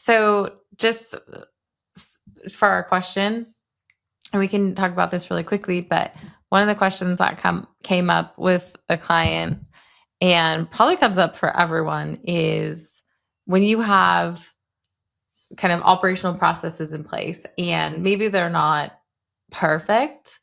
So just for our question, and we can talk about this really quickly, but one of the questions that came up with a client and probably comes up for everyone is when you have kind of operational processes in place and maybe they're not perfect,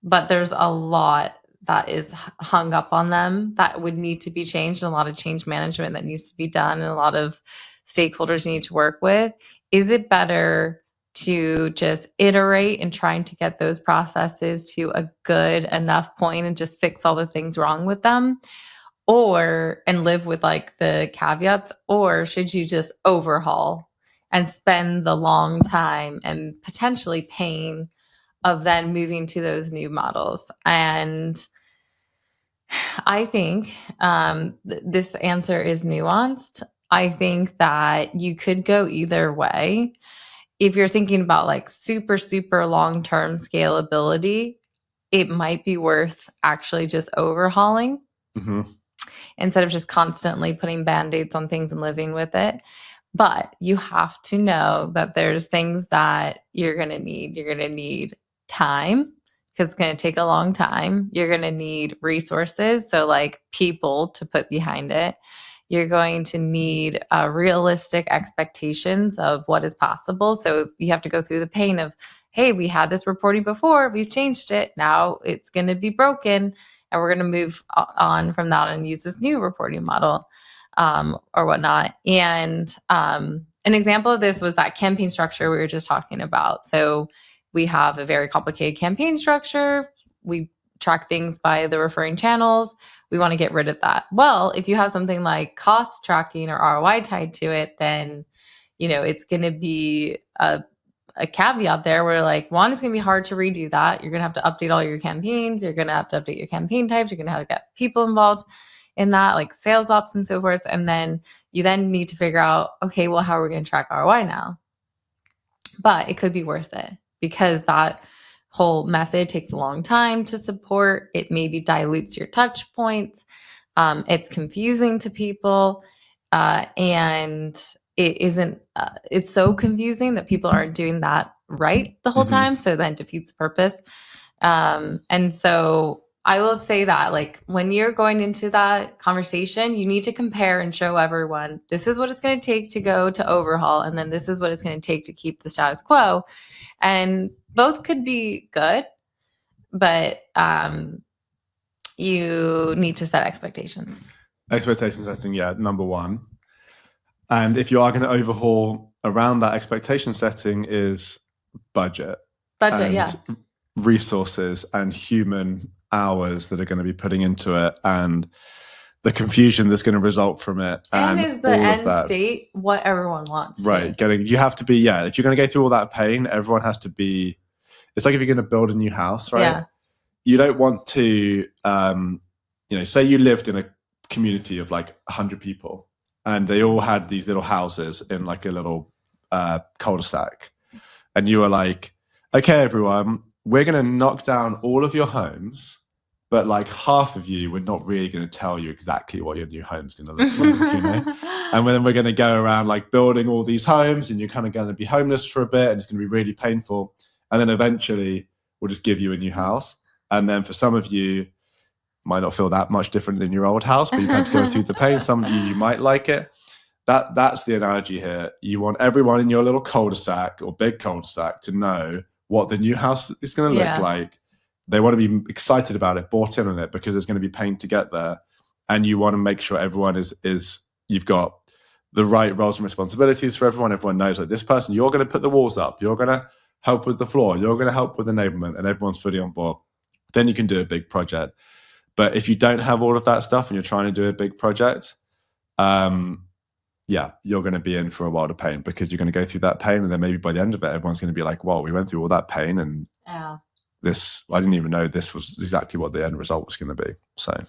but there's a lot that is hung up on them that would need to be changed, and a lot of change management that needs to be done, and a lot of stakeholders you need to work with. Is it better to just iterate and trying to get those processes to a good enough point and just fix all the things wrong with them, or and live with like the caveats, or should you just overhaul and spend the long time and potentially pain of then moving to those new models? And I think this answer is nuanced. I think that you could go either way. If you're thinking about like super, super long term scalability, it might be worth actually just overhauling instead of just constantly putting band-aids on things and living with it. But you have to know that there's things that you're going to need. You're going to need time because it's going to take a long time. You're going to need resources, so like people to put behind it. You're going to need realistic expectations of what is possible. So you have to go through the pain of, hey, we had this reporting before, we've changed it. Now it's going to be broken, and we're going to move on from that and use this new reporting model. Or whatnot. And an example of this was that campaign structure we were just talking about. So we have a very complicated campaign structure. We track things by the referring channels. We want to get rid of that. Well, if you have something like cost tracking or ROI tied to it, then, it's going to be a caveat there where like, one, it's going to be hard to redo that. You're going to have to update all your campaigns. You're going to have to update your campaign types. You're going to have to get people involved in that, like sales ops and so forth. And then you then need to figure out, okay, well, how are we going to track ROI now? But it could be worth it because that whole method takes a long time to support. It maybe dilutes your touch points. It's confusing to people. And it isn't, it's so confusing that people aren't doing that right the whole time. So then defeats the purpose. And so I will say that like when you're going into that conversation, you need to compare and show everyone, this is what it's going to take to go to overhaul. And then this is what it's going to take to keep the status quo. And both could be good, but you need to set expectations. Expectation setting, yeah, number one. And if you are going to overhaul, around that expectation setting is budget. Yeah. Resources and human hours that are going to be putting into it, and the confusion that's going to result from it. And is the end state what everyone wants? Right. You have to be, if you're going to go through all that pain, everyone has to be, it's like if you're going to build a new house, right? Yeah. You don't want to, say you lived in a community of like 100 people and they all had these little houses in like a little cul-de-sac. And you were like, okay, everyone, we're going to knock down all of your homes, but like half of you, we're not really going to tell you exactly what your new home's going to look like, And then we're going to go around like building all these homes, and you're kind of going to be homeless for a bit, and it's going to be really painful. And then eventually we'll just give you a new house. And then for some of you, might not feel that much different than your old house, but you've had to go through the pain. Some of you might like it. That's the analogy here. You want everyone in your little cul-de-sac or big cul-de-sac to know what the new house is going to look like. They want to be excited about it, bought in on it, because there's going to be pain to get there. And you want to make sure everyone is you've got the right roles and responsibilities for everyone. Everyone knows, like, this person, you're going to put the walls up, you're going to help with the floor, you're going to help with enablement, and everyone's fully on board. Then you can do a big project. But if you don't have all of that stuff and you're trying to do a big project, you're going to be in for a while of pain, because you're going to go through that pain, and then maybe by the end of it, everyone's going to be like, "Well, we went through all that pain, and this, I didn't even know this was exactly what the end result was going to be." So.